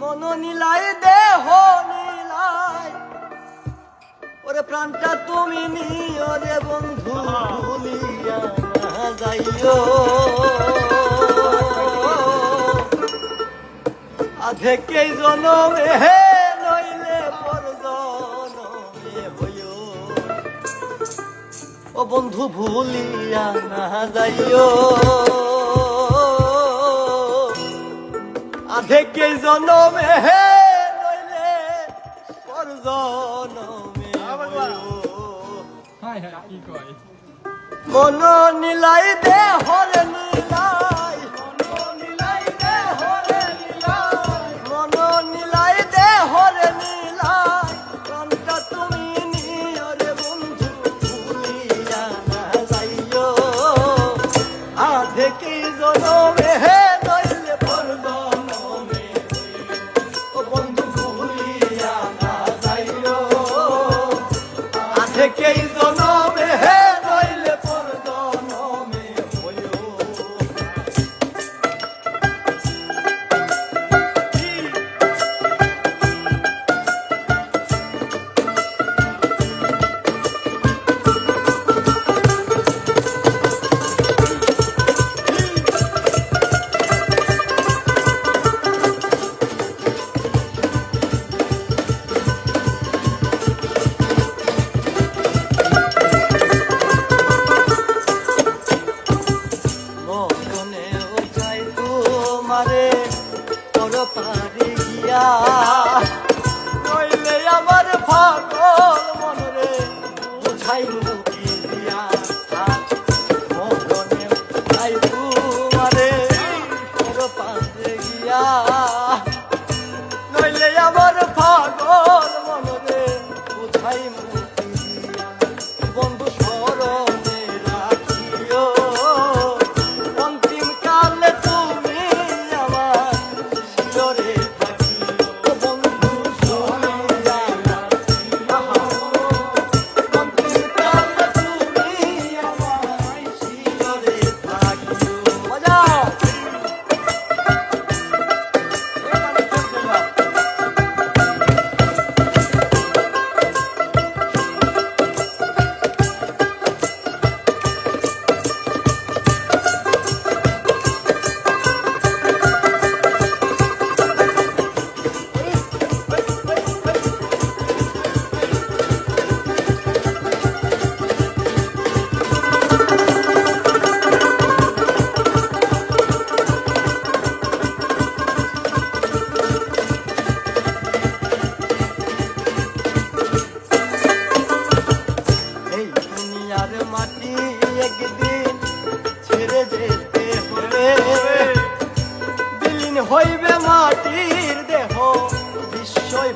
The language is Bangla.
মন নিলাই দেহ নিলাই ওরে প্রাণটা তুমি নিও রে বন্ধু ভুলিয়া না যাইও আধে কে জনমে নইলে পর জনমে হইও ও বন্ধু ভুলিয়া না যাইও আধে কে জনমে নইলে পর জনমে মন নিলাই দেহর নিলাই মন নিলাই দেহর নিলাই প্রাণটা তুমি নিও রে বন্ধু ভুলিয়া না যাইও আধে কি জনমে নইলে পর জনমে ও বন্ধু ভুলিয়া না যাইও আধে কি জনমে নইলে পর জনমে হইও মারে তোর পারে গিয়া নইলে আমার পাগল মনরে বুঝাই মুখি দিয়া মরণে যাই মারে তোর পারে গিয়া নইলে আমার পাগল মনরে বুঝাই মুখি দিয়া বন্ধু স্মরণে রাখিও অন্তিম কালে তুমি মাটি একদিন ছেড়ে যেতে হবে বিলীন হইবে মাটির দেহ বিস্ময়